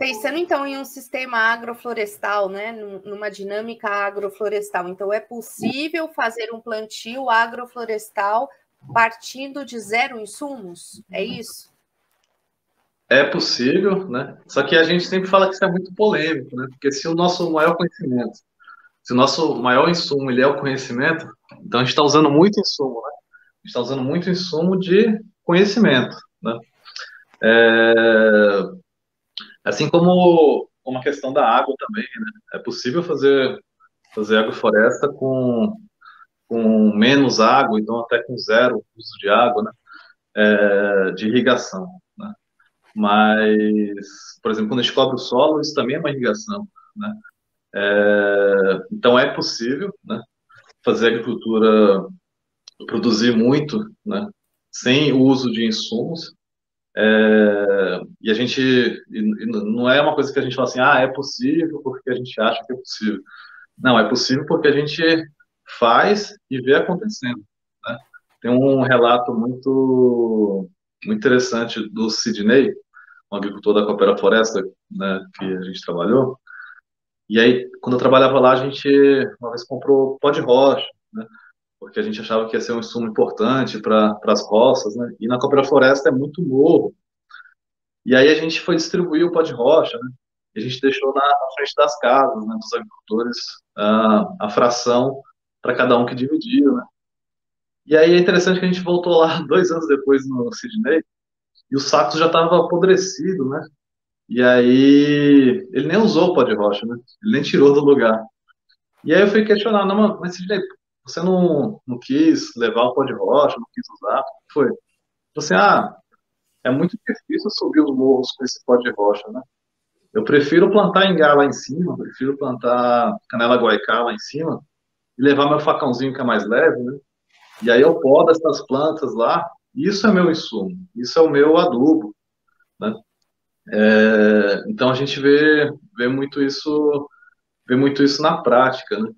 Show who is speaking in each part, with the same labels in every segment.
Speaker 1: Pensando, então, em um sistema agroflorestal, né, numa dinâmica agroflorestal, então é possível fazer um plantio agroflorestal partindo de zero insumos? É isso?
Speaker 2: É possível, né? Só que a gente sempre fala que isso é muito polêmico, né? Porque se o nosso maior conhecimento, se o nosso maior insumo ele é o conhecimento, então a gente está usando muito insumo, né? A gente está usando muito insumo de conhecimento, né? É, assim como uma questão da água também, né? É possível fazer agrofloresta com menos água, então até com zero uso de água, né? De irrigação, né? Mas, por exemplo, quando a gente cobre o solo, isso também é uma irrigação, né? Então é possível, né, fazer agricultura, produzir muito, né, sem o uso de insumos. E a gente e não é uma coisa que a gente fala assim, ah, é possível porque a gente acha que é possível. Não, é possível porque a gente faz e vê acontecendo, né? Tem um relato muito interessante do Sidney, um agricultor da Coopera Floresta, né, que a gente trabalhou. E aí, quando eu trabalhava lá, a gente uma vez comprou pó de rocha, né? Porque a gente achava que ia ser um insumo importante para as roças, né? E na Coopera Floresta é muito morro. E aí a gente foi distribuir o pó de rocha, né? E a gente deixou na frente das casas, né, dos agricultores, a fração para cada um que dividiu, né? E aí é interessante que a gente voltou lá 2 anos depois no Sydney e o saco já estava apodrecido, né? E aí ele nem usou o pó de rocha, né? Ele nem tirou do lugar. E aí eu fui questionar, não, mas Sidney, você não quis levar o pó de rocha, não quis usar? O que foi? Você, é muito difícil subir os morros com esse pó de rocha, né? Eu prefiro plantar ingá lá em cima, prefiro plantar canela guaicá lá em cima e levar meu facãozinho que é mais leve, né? E aí eu podo essas plantas lá, isso é meu insumo, isso é o meu adubo, né? Então a gente vê muito isso na prática, né?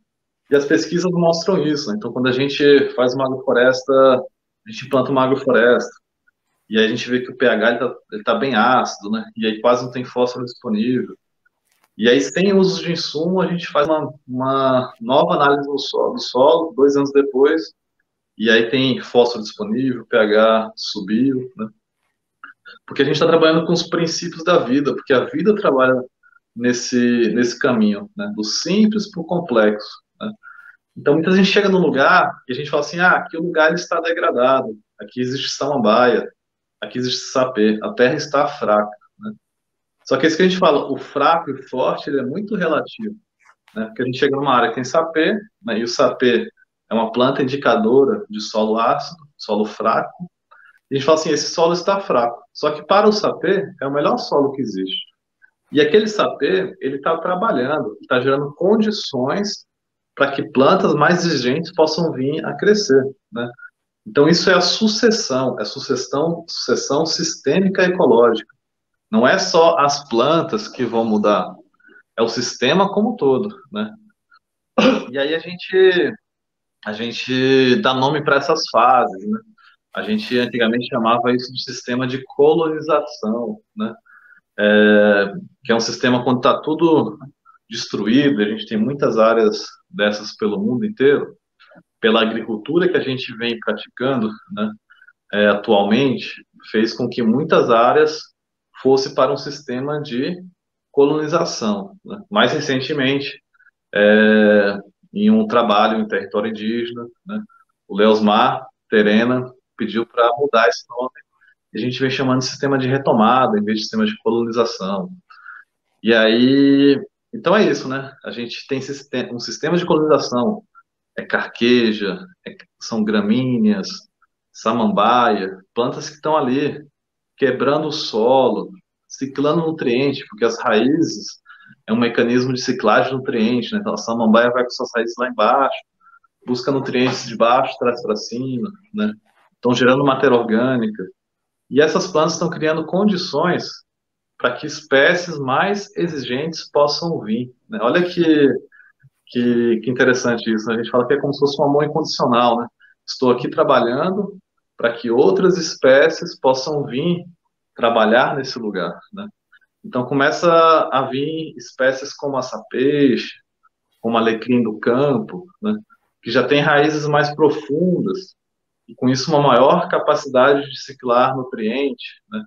Speaker 2: E as pesquisas mostram isso, né? Então, quando a gente faz uma agrofloresta, a gente planta uma agrofloresta, e aí a gente vê que o pH ele tá bem ácido, né? E aí quase não tem fósforo disponível. E aí, sem uso de insumo, a gente faz uma nova análise do solo 2 anos depois, e aí tem fósforo disponível, pH subiu, né? Porque a gente está trabalhando com os princípios da vida, porque a vida trabalha nesse caminho, né? Do simples para o complexo, né? Então, muita gente chega num lugar e a gente fala assim, aqui o lugar está degradado, aqui existe samambaia, aqui existe sapê, a terra está fraca, né? Só que é isso que a gente fala, o fraco e o forte, ele é muito relativo, né? Porque a gente chega numa área que tem sapê, né? E o sapê é uma planta indicadora de solo ácido, solo fraco, e a gente fala assim, esse solo está fraco. Só que para o sapê, é o melhor solo que existe. E aquele sapê, ele está trabalhando, está gerando condições para que plantas mais exigentes possam vir a crescer, né? Então isso é a sucessão, sucessão sistêmica ecológica. Não é só as plantas que vão mudar, é o sistema como um todo, né? E aí a gente dá nome para essas fases, né? A gente antigamente chamava isso de sistema de colonização, né? Que é um sistema quando está tudo destruído, a gente tem muitas áreas dessas pelo mundo inteiro, pela agricultura que a gente vem praticando, né, atualmente, fez com que muitas áreas fosse para um sistema de colonização, né? Mais recentemente, em um trabalho em território indígena, né, o Leosmar Terena pediu para mudar esse nome, e a gente vem chamando de sistema de retomada, em vez de sistema de colonização. E aí, então é isso, né? A gente tem um sistema de colonização, carqueja, são gramíneas, samambaia, plantas que estão ali quebrando o solo, ciclando nutriente, porque as raízes é um mecanismo de ciclagem de nutriente, né? Então a samambaia vai com suas raízes lá embaixo, busca nutrientes de baixo, traz para cima, né? Estão gerando matéria orgânica. E essas plantas estão criando condições para que espécies mais exigentes possam vir, né? Olha que interessante isso, né? A gente fala que é como se fosse um amor incondicional, né? Estou aqui trabalhando para que outras espécies possam vir trabalhar nesse lugar, né? Então começa a vir espécies como açapeixe, como alecrim do campo, né, que já tem raízes mais profundas e com isso uma maior capacidade de ciclar nutriente, né?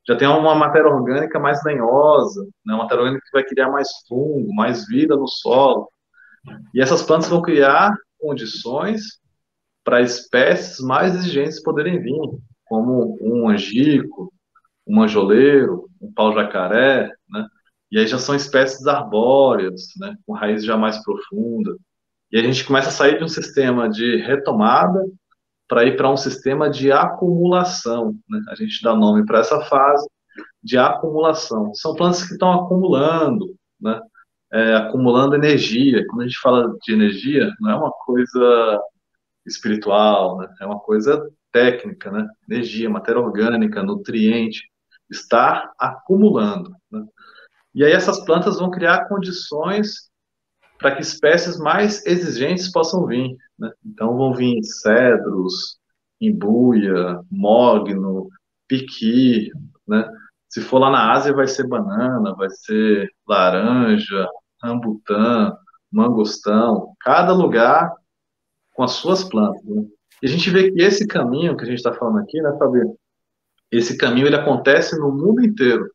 Speaker 2: Já tem uma matéria orgânica mais lenhosa, né? Uma matéria orgânica que vai criar mais fungo, mais vida no solo. E essas plantas vão criar condições para espécies mais exigentes poderem vir, como um angico, um manjoleiro, um pau-jacaré, né? E aí já são espécies arbóreas, né? Com raiz já mais profunda. E a gente começa a sair de um sistema de retomada para ir para um sistema de acumulação, né? A gente dá nome para essa fase de acumulação. São plantas que estão acumulando, né? Acumulando energia. Quando a gente fala de energia, não é uma coisa espiritual, né? É uma coisa técnica, né? Energia, matéria orgânica, nutriente, estar acumulando, né? E aí essas plantas vão criar condições para que espécies mais exigentes possam vir, né? Então vão vir cedros, imbuia, mogno, piqui, né? Se for lá na Ásia vai ser banana, vai ser laranja, rambutã, mangostão, cada lugar com as suas plantas, né? E a gente vê que esse caminho que a gente está falando aqui, né, Fabio? Esse caminho ele acontece no mundo inteiro,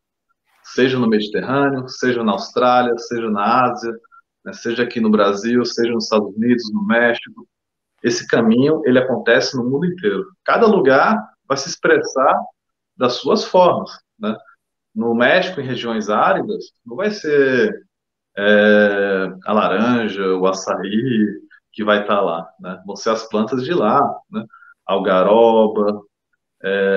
Speaker 2: seja no Mediterrâneo, seja na Austrália, seja na Ásia, né, seja aqui no Brasil, seja nos Estados Unidos, no México. Esse caminho ele acontece no mundo inteiro. Cada lugar vai se expressar das suas formas, né? No México, em regiões áridas, não vai ser a laranja, o açaí que vai estar lá, né? Vão ser as plantas de lá, né? Algaroba,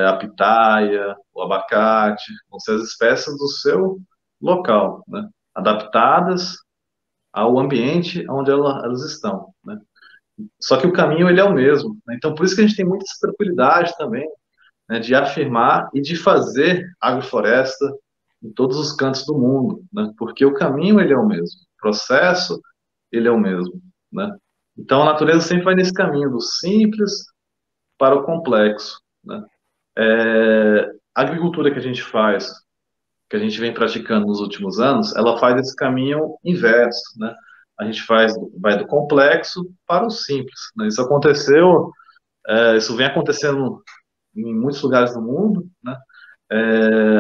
Speaker 2: a pitaia, o abacate, vão ser as espécies do seu local, né? Adaptadas ao ambiente onde elas estão, né? Só que o caminho ele é o mesmo, né? Então por isso que a gente tem muita tranquilidade também, né, de afirmar e de fazer agrofloresta em todos os cantos do mundo, né? Porque o caminho ele é o mesmo, o processo ele é o mesmo, né? Então a natureza sempre vai nesse caminho do simples para o complexo, né? A agricultura que a gente faz, que a gente vem praticando nos últimos anos, ela faz esse caminho inverso, né? A gente vai do complexo para o simples, né? Isso aconteceu, isso vem acontecendo em muitos lugares do mundo, né?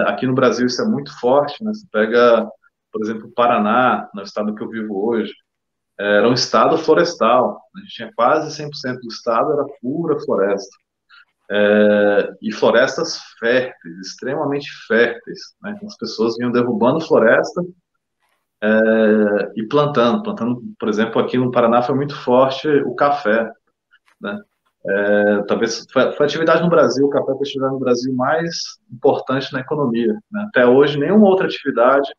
Speaker 2: Aqui no Brasil isso é muito forte, né? Você pega, por exemplo, o Paraná, no estado que eu vivo hoje, era um estado florestal. A gente tinha quase 100% do estado era pura floresta. E florestas férteis, extremamente férteis, né? As pessoas vinham derrubando floresta e plantando, por exemplo, aqui no Paraná foi muito forte o café, né? Talvez foi a atividade no Brasil, o café foi a atividade no Brasil mais importante na economia, né? Até hoje, nenhuma outra atividade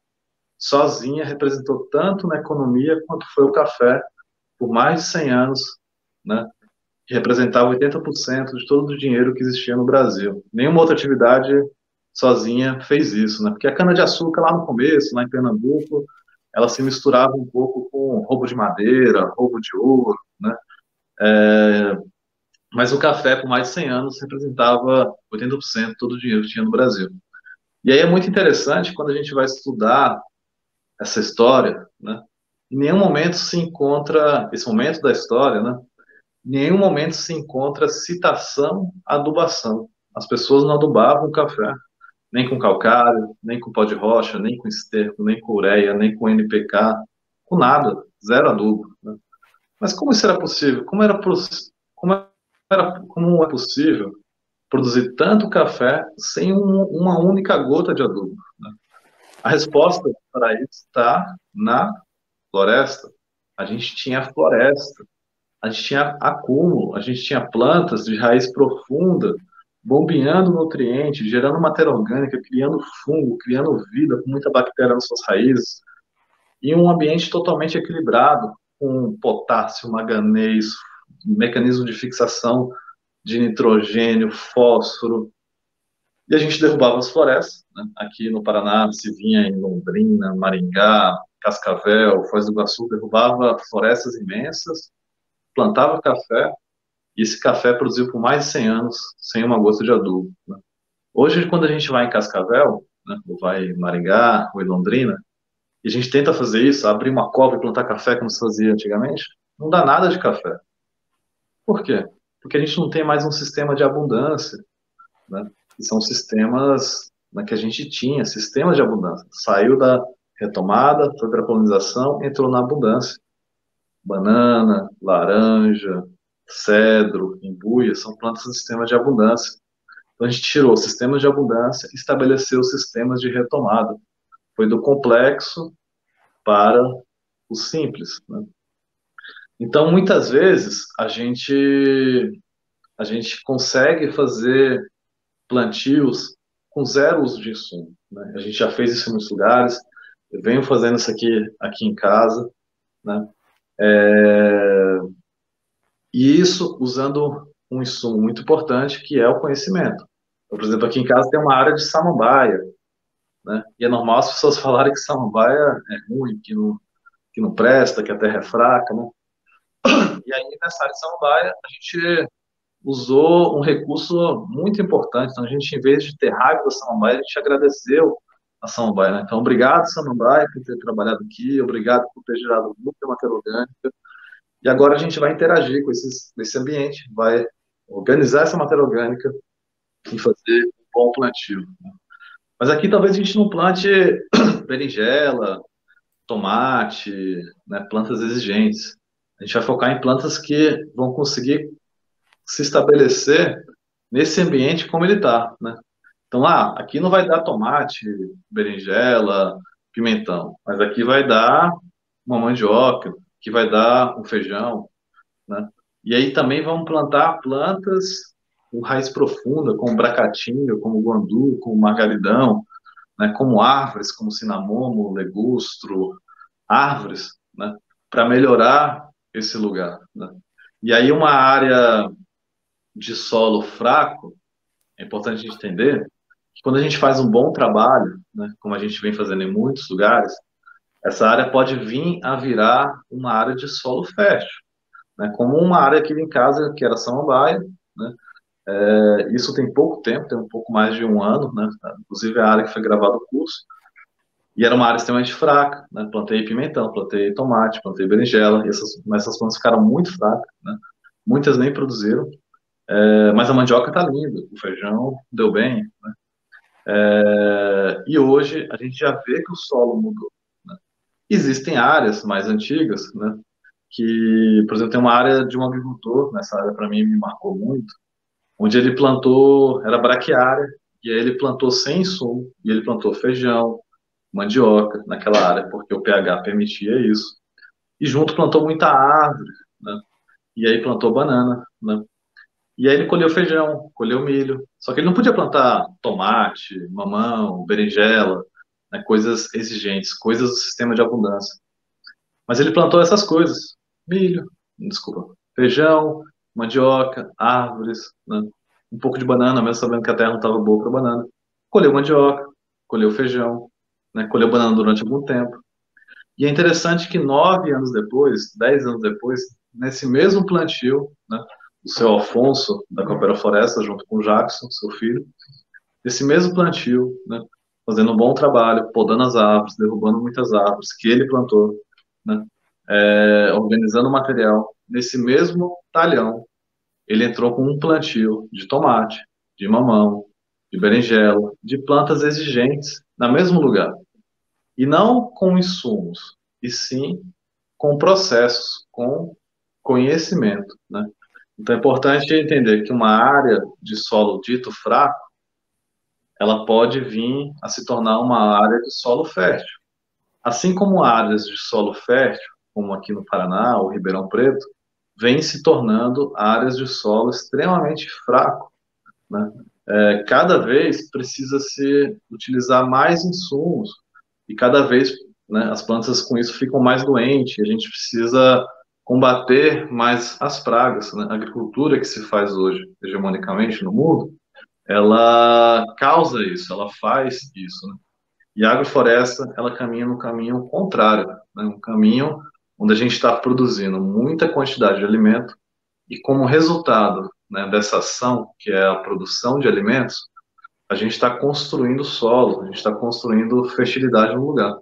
Speaker 2: sozinha representou tanto na economia quanto foi o café por mais de 100 anos, né? Que representava 80% de todo o dinheiro que existia no Brasil. Nenhuma outra atividade sozinha fez isso, né? Porque a cana-de-açúcar lá no começo, lá em Pernambuco, ela se misturava um pouco com roubo de madeira, roubo de ouro, né? Mas o café, por mais de 100 anos, representava 80% de todo o dinheiro que tinha no Brasil. E aí é muito interessante quando a gente vai estudar essa história, né? Em nenhum momento se encontra, esse momento da história, né? Em nenhum momento se encontra citação à adubação. As pessoas não adubavam o café, nem com calcário, nem com pó de rocha, nem com esterco, nem com ureia, nem com NPK, com nada, zero adubo, né? Mas como isso era possível? Como é possível produzir tanto café sem uma única gota de adubo, né? A resposta para isso está na floresta. A gente tinha floresta, a gente tinha acúmulo, a gente tinha plantas de raiz profunda, bombeando nutrientes, gerando matéria orgânica, criando fungo, criando vida, com muita bactéria nas suas raízes, e um ambiente totalmente equilibrado, com potássio, manganês, mecanismo de fixação de nitrogênio, fósforo, e a gente derrubava as florestas, né? Aqui no Paraná se vinha em Londrina, Maringá, Cascavel, Foz do Iguaçu, derrubava florestas imensas, plantava café, e esse café produziu por mais de 100 anos sem uma gota de adubo, né? Hoje, quando a gente vai em Cascavel, né? Ou vai em Maringá, ou em Londrina, e a gente tenta fazer isso, abrir uma copa e plantar café como se fazia antigamente, não dá nada de café. Por quê? Porque a gente não tem mais um sistema de abundância, né? Que são sistemas, né, que a gente tinha, sistemas de abundância. Saiu da retomada, foi para a colonização, entrou na abundância. Banana, laranja, cedro, embuia, são plantas de sistema de abundância. Então a gente tirou sistemas de abundância e estabeleceu sistemas de retomada. Foi do complexo para o simples, né? Então muitas vezes a gente consegue fazer plantios com zero uso de insumo, né? A gente já fez isso em muitos lugares. Eu venho fazendo isso aqui em casa, né? E isso usando um insumo muito importante, que é o conhecimento. Então, por exemplo, aqui em casa tem uma área de samambaia, né? E é normal as pessoas falarem que samambaia é ruim, que não presta, que a terra é fraca, né? E aí, nessa área de samambaia, a gente usou um recurso muito importante. Então, a gente, em vez de ter raiva da samambaia, a gente agradeceu a samambaia, né? Então, obrigado, samambaia, por ter trabalhado aqui, obrigado por ter gerado muita matéria orgânica. E agora a gente vai interagir com esse ambiente, vai organizar essa matéria orgânica e fazer um bom plantio. Mas aqui talvez a gente não plante berinjela, tomate, né, plantas exigentes. A gente vai focar em plantas que vão conseguir se estabelecer nesse ambiente como ele está, né? Então, aqui não vai dar tomate, berinjela, pimentão, mas aqui vai dar uma mandioca, que vai dar um feijão, né? E aí também vamos plantar plantas com raiz profunda, como bracatinga, como guandu, como margaridão, né? Como árvores, como cinamomo, legustro, árvores, né? Para melhorar esse lugar, né? E aí uma área de solo fraco, é importante a gente entender que quando a gente faz um bom trabalho, né? Como a gente vem fazendo em muitos lugares, essa área pode vir a virar uma área de solo fértil, né? Como uma área aqui em casa, que era samambaia, né? Isso tem pouco tempo, tem um pouco mais de um ano, né? Inclusive a área que foi gravado o curso, e era uma área extremamente fraca, né? Plantei pimentão, plantei tomate, plantei berinjela, mas essas plantas ficaram muito fracas, né? Muitas nem produziram, mas a mandioca tá linda, o feijão deu bem, né? E hoje a gente já vê que o solo mudou, né? Existem áreas mais antigas, né? Que, por exemplo, tem uma área de um agricultor, nessa área para mim me marcou muito, onde ele plantou, era braquiária, e aí ele plantou sem insumo, e ele plantou feijão, mandioca naquela área, porque o pH permitia isso. E junto plantou muita árvore, né? E aí plantou banana, né? E aí ele colheu feijão, colheu milho. Só que ele não podia plantar tomate, mamão, berinjela, né? Coisas exigentes, coisas do sistema de abundância. Mas ele plantou essas coisas: milho, desculpa, feijão, mandioca, árvores, né? Um pouco de banana, mesmo sabendo que a terra não estava boa para banana. Colheu mandioca, colheu feijão, né? Colheu banana durante algum tempo. E é interessante que 9 anos depois, 10 anos depois, nesse mesmo plantio, né? O seu Alfonso, da Coopera Floresta, junto com o Jackson, seu filho, esse mesmo plantio, né? Fazendo um bom trabalho, podando as árvores, derrubando muitas árvores que ele plantou, né? Organizando o material. Nesse mesmo talhão, ele entrou com um plantio de tomate, de mamão, de berinjela, de plantas exigentes, no mesmo lugar. E não com insumos, e sim com processos, com conhecimento, né? Então é importante entender que uma área de solo dito fraco, ela pode vir a se tornar uma área de solo fértil. Assim como áreas de solo fértil, como aqui no Paraná ou Ribeirão Preto, vêm se tornando áreas de solo extremamente fraco, né? Cada vez precisa se utilizar mais insumos e cada vez, né, as plantas com isso ficam mais doentes. A gente precisa combater mais as pragas, né? A agricultura que se faz hoje, hegemonicamente no mundo, ela causa isso, ela faz isso, né? E a agrofloresta, ela caminha no caminho contrário, né? Um caminho onde a gente está produzindo muita quantidade de alimento e como resultado, né, dessa ação, que é a produção de alimentos, a gente está construindo solo, a gente está construindo fertilidade no lugar.